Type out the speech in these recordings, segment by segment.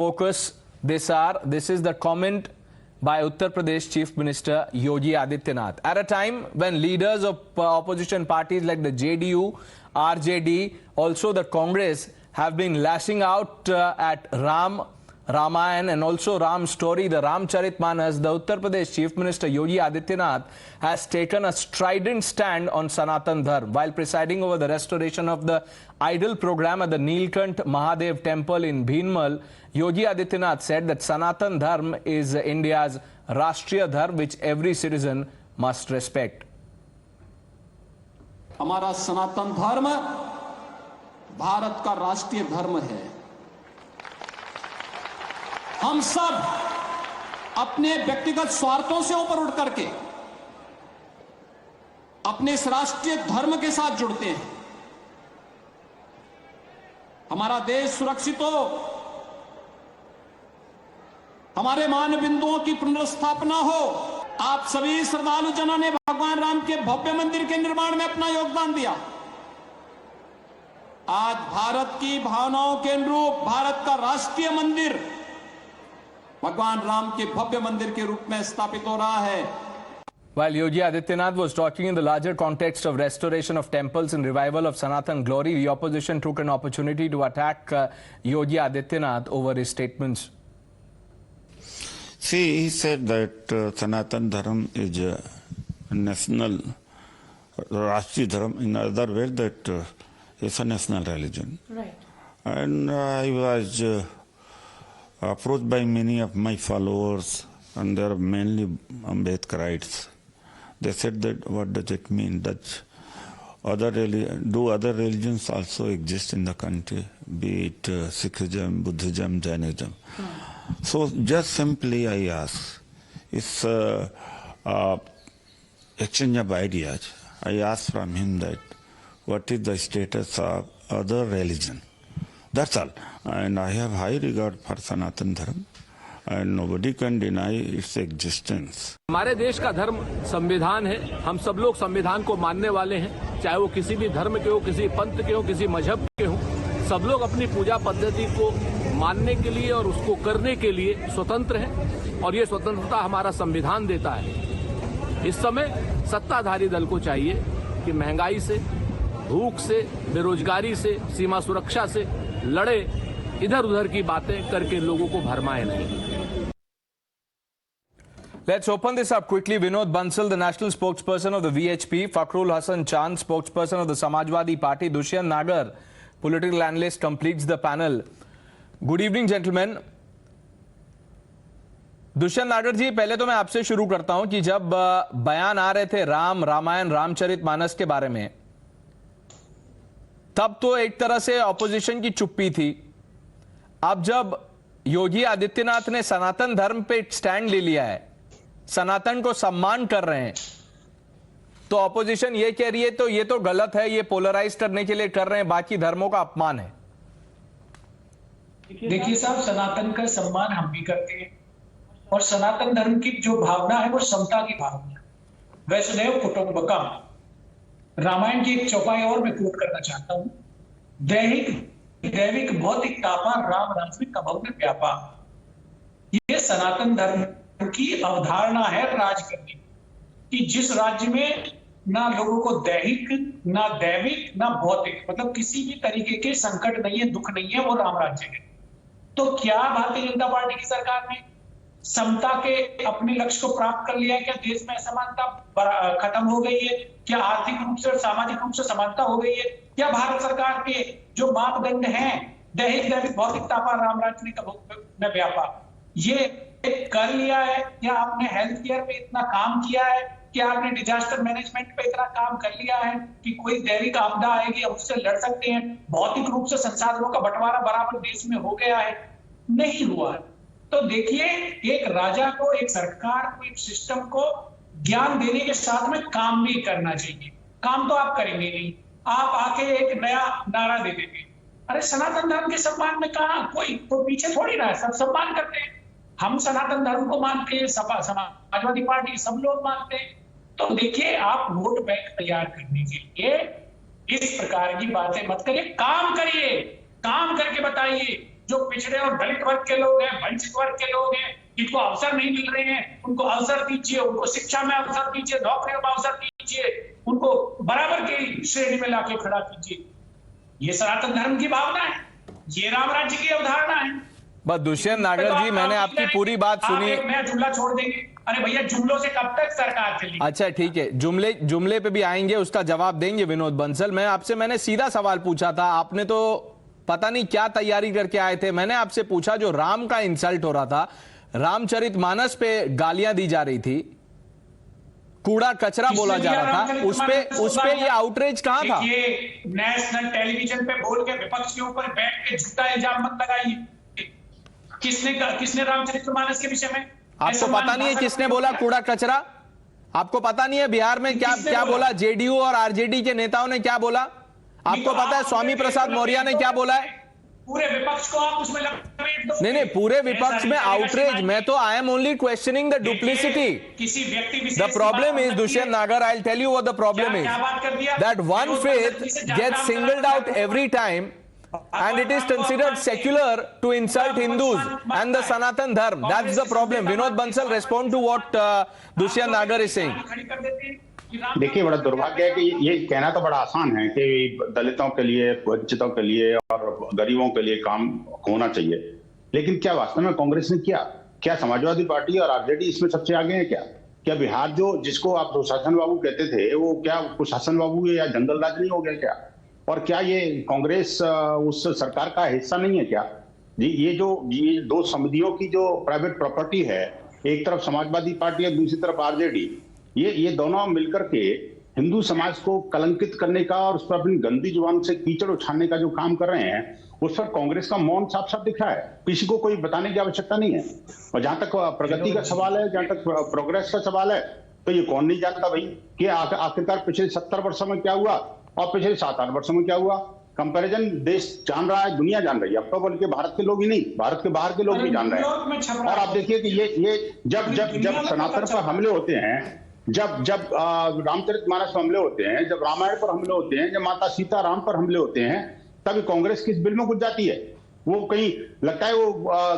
Focus this is the comment by Uttar Pradesh Chief Minister Yogi Adityanath at a time when leaders of opposition parties like the JDU, RJD, also the Congress have been lashing out at Ramayan and also Ram's story, the Ramcharitmanas. The Uttar Pradesh Chief Minister Yogi Adityanath has taken a strident stand on Sanatan Dharma while presiding over the restoration of the idol program at the Neelkant Mahadev temple in Bhinmal. Yogi Adityanath said that Sanatan Dharma is India's Rashtriya Dharma, which every citizen must respect. हमारा सनातन धर्म भारत का राष्ट्रीय धर्म है। हम सब अपने व्यक्तिगत स्वार्थों से ऊपर उठ करके अपने इस राष्ट्रीय धर्म के साथ जुड़ते हैं। हमारा देश सुरक्षित हो, हमारे मान बिंदुओं की पुनर्स्थापना हो। आप सभी श्रद्धालु जनों ने भगवान राम के भव्य मंदिर के निर्माण में अपना योगदान दिया। आज भारत की भावनाओं के अनुरूप भारत का राष्ट्रीय मंदिर भगवान राम के भव्य मंदिर के रूप में स्थापित हो रहा है। While Yogi Adityanath was talking in the larger context of restoration of temples and revival of Sanatan glory, the opposition took an opportunity to attack Yogi Adityanath over his statements. See, he said that Sanatan Dharma is a national, Rashtriya Dharma, in other words, that it's a national religion. Right. And I was approached by many of my followers, and they are mainly Ambedkarites. They said that, what does it mean? That do other religions also exist in the country, be it Sikhism, Buddhism, Jainism? So just simply I ask, it's exchange of ideas. I asked from him that, what is the status of other religion? That's all. And I have high regard for Sanatan Dharma, and nobody can deny its existence. हमारे देश का धर्म संविधान है। हम सब लोग संविधान को मानने वाले हैं, चाहे वो किसी भी धर्म के हो, किसी पंथ के हो, किसी मजहब के हो। सब लोग अपनी पूजा पद्धति को मानने के लिए और उसको करने के लिए स्वतंत्र हैं, और ये स्वतंत्रता हमारा संविधान देता है। इस समय सत्ताधारी दल को चाहिए कि महंगाई से, भूख से, बेरोजगारी से, सीमा सुरक्षा से लड़े, इधर उधर की बातें करके लोगों को भरमाए नहीं। Let's open this up quickly. Vinod Bansal, the national spokesperson of the VHP, Fakhrul Hasan Chand, spokesperson of the Samajwadi Party, Dushyant Nagar, political analyst, completes the panel. Good evening, gentlemen. Dushyant Nagar जी, पहले तो मैं आपसे शुरू करता हूं कि जब बयान आ रहे थे रामायण रामचरितमानस के बारे में, तब तो एक तरह से ऑपोजिशन की चुप्पी थी। अब जब योगी आदित्यनाथ ने सनातन धर्म पे स्टैंड ले लिया है, सनातन को सम्मान कर रहे हैं, तो ऑपोजिशन ये कह रही है तो ये तो गलत है, ये पोलराइज करने के लिए कर रहे हैं, बाकी धर्मों का अपमान है। देखिए साहब, सनातन का सम्मान हम भी करते हैं, और सनातन धर्म की जो भावना है वो समता की भावना है। वैष्णव कुटुंबकम, रामायण की एक चौपाई और मैं कोट करना चाहता हूं। दैविक भौतिक तापा राम राजमिक कबहु में व्यापा। ये सनातन धर्म की अवधारणा है राज करने की, जिस राज्य में ना लोगों को दैहिक, ना दैविक, ना भौतिक, मतलब किसी भी तरीके के संकट नहीं है, दुख नहीं है, वो राम राज्य है। तो क्या भारतीय जनता पार्टी की सरकार ने समता के अपने लक्ष्य को प्राप्त कर लिया है? क्या देश में असमानता खत्म हो गई है? क्या आर्थिक रूप से और सामाजिक रूप से समानता हो गई है? क्या भारत सरकार के जो मापदंड हैं, दैविक भौतिक तापा राम राज्य में व्यापा, ये कर लिया है? क्या आपने हेल्थ केयर पे इतना काम किया है? क्या आपने डिजास्टर मैनेजमेंट पे इतना काम कर लिया है कि कोई दैविक आपदा आएगी हम उससे लड़ सकते हैं? भौतिक रूप से संसाधनों का बंटवारा बराबर देश में हो गया है? नहीं हुआ। तो देखिए, एक राजा को, एक सरकार को, एक सिस्टम को ज्ञान देने के साथ में काम भी करना चाहिए। काम तो आप करेंगे नहीं, आप आके एक नया नारा दे देंगे। अरे सनातन धर्म के सम्मान में कहा कोई तो पीछे थोड़ी ना है, सब सम्मान करते हैं। हम सनातन धर्म को मानते हैं, समाजवादी पार्टी सब लोग मानते हैं। तो देखिए, आप वोट बैंक तैयार करने के लिए इस प्रकार की बातें मत करिए, काम करिए, काम करके बताइए। जो पिछड़े और दलित वर्ग के लोग हैं, वंचित वर्ग के लोग हैं, जिनको अवसर नहीं मिल रहे हैं, उनको अवसर दीजिए, उनको शिक्षा में अवसर दीजिए, नौकरियों में अवसर दीजिए, उनको बराबर की श्रेणी में लाके खड़ा कीजिए। ये सनातन धर्म की भावना है, ये राम राज्य की अवधारणा है। बस दुष्यंत नागर जी, मैंने आपकी पूरी बात सुनी। मैं जुमला छोड़ देंगे? अरे भैया, जुमलों से कब तक सरकार चलेगी? अच्छा ठीक है, जुमले पे भी आएंगे, उसका जवाब देंगे विनोद बंसल। मैंने सीधा सवाल पूछा था, आपने तो पता नहीं क्या तैयारी करके आए थे। मैंने आपसे पूछा, जो राम का इंसल्ट हो रहा था, रामचरितमानस पे गालियां दी जा रही थी, कूड़ा कचरा बोला जा रहा था, उस पे ये आउटरीच कहां था? ये नेशनल टेलीविजन पे बोल के विपक्ष के ऊपर बैठ के झूठा इल्जाम मत लगाइए। किसने रामचरितमानस के विषय में? आपको पता नहीं है किसने बोला कूड़ा कचरा? आपको पता नहीं है बिहार में क्या बोला? जेडीयू और आरजेडी के नेताओं ने क्या बोला? आपको पता है स्वामी प्रसाद मौर्य ने क्या बोला है? पूरे विपक्ष को आप उसमें लपेट दो। नहीं, पूरे विपक्ष में आउटरीच। मैं तो I am only questioning the duplicity. किसी व्यक्ति विशेष The problem is, Dushyant Nagar, I'll tell you what the problem is. That one faith gets singled out every time, and it is considered secular to insult Hindus and the Sanatan Dharma. That's the problem. Vinod Bansal, respond to what Dushyant Nagar is saying. देखिए, बड़ा दुर्भाग्य है कि ये कहना तो बड़ा आसान है कि दलितों के लिए, वंचितों के लिए और गरीबों के लिए काम होना चाहिए, लेकिन क्या वास्तव में कांग्रेस ने किया? क्या समाजवादी पार्टी और आरजेडी इसमें सबसे आगे है? क्या बिहार जिसको आप सुशासन बाबू कहते थे, वो क्या कुशासन बाबू या जंगल राज नहीं हो गया क्या? और क्या ये कांग्रेस उस सरकार का हिस्सा नहीं है क्या? ये दो समितियों की जो प्राइवेट प्रॉपर्टी है, एक तरफ समाजवादी पार्टी है, दूसरी तरफ आरजेडी, ये दोनों मिलकर के हिंदू समाज को कलंकित करने का और उस पर अपनी गंदी जुबान से कीचड़ उछालने का जो काम कर रहे हैं, उस पर कांग्रेस का मौन साफ साफ दिख रहा है। किसी को कोई बताने की आवश्यकता नहीं है। और जहां तक प्रगति का सवाल है, जहां तक प्रोग्रेस का सवाल है, तो ये कौन नहीं जानता भाई कि आखिरकार पिछले 70 वर्षों में क्या हुआ और पिछले 7-8 वर्षों में क्या हुआ। कंपैरिजन देश जान रहा है, दुनिया जान रही है। अब तो बल्कि भारत के लोग ही नहीं, भारत के बाहर के लोग भी जान रहे हैं। और आप देखिए कि ये जब सनातन पर हमले होते हैं, जब रामचरितमानस पर हमले होते हैं, जब रामायण पर हमले होते हैं, जब माता सीता राम पर हमले होते हैं, तभी कांग्रेस किस बिल में घुस जाती है। वो कहीं लगता है वो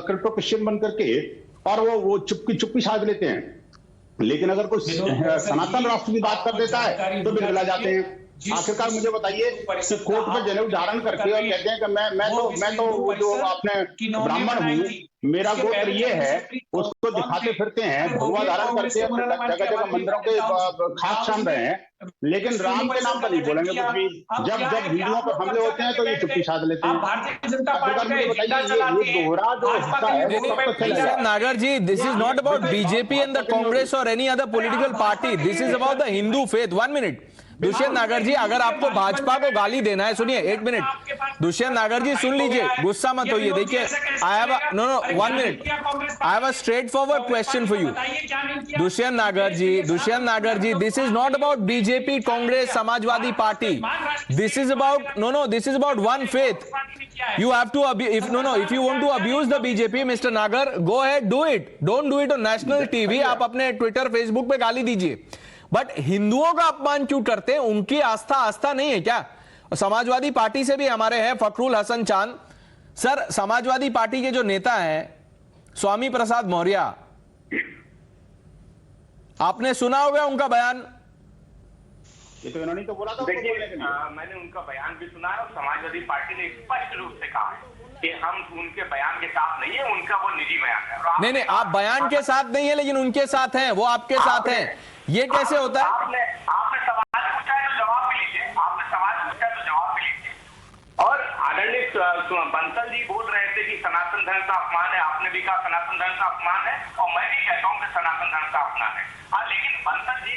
क्रिप्टो क्रिश्चियन बन करके और वो चुप्पी साध लेते हैं। लेकिन अगर कोई सनातन राष्ट्र की बात कर देता है तो बिल गिला जाते हैं। आखिरकार मुझे बताइए कि कोर्ट में जनेऊ धारण करके और कहते हैं कि मैं तो जो आपने ब्राह्मण हूँ, मेरा गोत्र ये है, उसको दिखाते फिरते हैं, भगवा धारण करते हैं, जगह जगह मंदिरों के खाक छान रहे हैं, लेकिन राम के नाम पर नहीं बोलेंगे कुछ भी। जब हिंदुओं पर हमले होते हैं तो ये चुप्पी साध लेते हैं। मुझे बताइए, ये दोहरा जो हिस्सा है Nagar ji, this is not about BJP and the Congress और any other political party, this is about the Hindu faith. 1 minute Dushyant Nagar ji, अगर आपको भाजपा को गाली देना है, सुनिए 1 मिनट, दुष्यंत नागर जी सुन लीजिए, गुस्सा मत होइए। देखिए, I have 1 minute, I have a straightforward question for you. Dushyant Nagar ji, this is not about BJP, Congress, Samajwadi party, this is about this is about one faith. You have to if you want to abuse the BJP, Mr. Nagar, go ahead, do it. Don't do it on national TV. आप अपने Twitter, Facebook पे गाली दीजिए, but हिंदुओं का अपमान क्यों करते हैं? उनकी आस्था नहीं है क्या? समाजवादी पार्टी से भी हमारे हैं फखरुल हसन चांद सर। समाजवादी पार्टी के जो नेता हैं स्वामी प्रसाद मौर्य, आपने सुना होगा उनका बयान। ये तो इन्होंने तो बोला था। देखिए, मैंने उनका बयान भी सुना है और समाजवादी पार्टी ने स्पष्ट रूप से कहा है कि हम उनके बयान के साथ नहीं है, उनका वो निजी बयान है। नहीं, आप बयान के साथ नहीं है, लेकिन उनके साथ हैं, वो आपके साथ हैं। ये कैसे होता है? आपने सवाल पूछा है तो जवाब भी लीजिए, आपने सवाल पूछा है तो जवाब भी लीजिए। और आदरणीय बंसल जी बोल रहे थे कि सनातन धर्म का अपमान है, आपने भी कहा सनातन धर्म का अपमान है, और मैं भी कहता हूँ कि सनातन धर्म का अपमान है। लेकिन बंसल जी,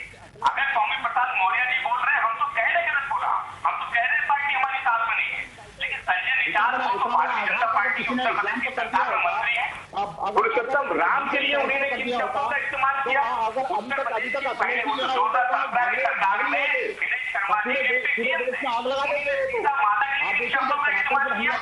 अगर स्वामी प्रसाद मौर्य जी बोल रहे हैं, हम तो कह रहे गलत बोला, हम तो कह रहे पार्टी हमारी साथ में नहीं है, लेकिन संजय निषाद तो भारतीय जनता पार्टी की उत्तर प्रदेश की सरकार में मंत्री है। पुरुषोत्तम राम के लिए उन्होंने किन शब्दों का इस्तेमाल किया? उत्तर प्रदेश की पहले 2017 की सरकार में विनय शर्मा जी के माता के लिए शब्दों का इस्तेमाल किया।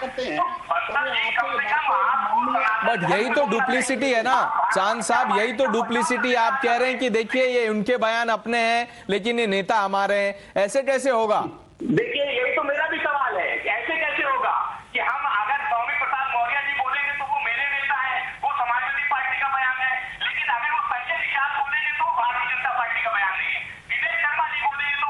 बट यही तो डुप्लिसिटी है ना चांद साहब, यही तो डुप्लिसिटी। आप कह रहे हैं कि देखिए ये उनके बयान अपने हैं लेकिन ये नेता हमारे हैं, ऐसे कैसे होगा? देखिए, यही तो मेरा भी सवाल है, ऐसे कैसे होगा कि हम अगर स्वामी प्रसाद मौर्य जी बोल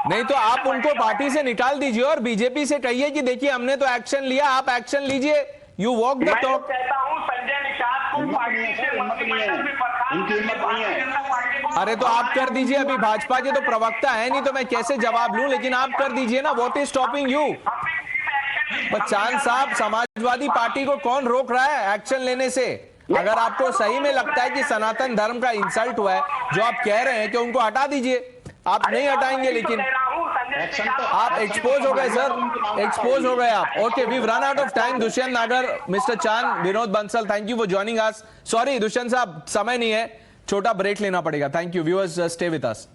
नहीं तो आप उनको पार्टी से निकाल दीजिए और बीजेपी से कहिए कि देखिए हमने तो एक्शन लिया, आप एक्शन लीजिए, यू वॉक द मैं तो टॉक। कहता हूं संजय निषाद को पार्टी से मंत्रिमंडल में बर्खास्त करके भारतीय जनता पार्टी को। अरे तो आप कर दीजिए, अभी भाजपा के तो प्रवक्ता है नहीं तो मैं कैसे जवाब लूं, लेकिन आप कर दीजिए ना, व्हाट इज स्टॉपिंग यू? चांद साहब, समाजवादी पार्टी को कौन रोक रहा है एक्शन लेने से? अगर आपको सही में लगता है कि सनातन धर्म का इंसल्ट हुआ है, जो आप कह रहे हैं कि उनको हटा दीजिए, आप नहीं हटाएंगे, लेकिन आप एक्सपोज हो गए सर, एक्सपोज हो गए आप। Okay, we run out of time. Dushyant Nagar, mister Chand, Vinod Bansal, thank you for joining us. Sorry Dushyant साहब, समय नहीं है, छोटा ब्रेक लेना पड़ेगा। Thank you viewers, stay with us.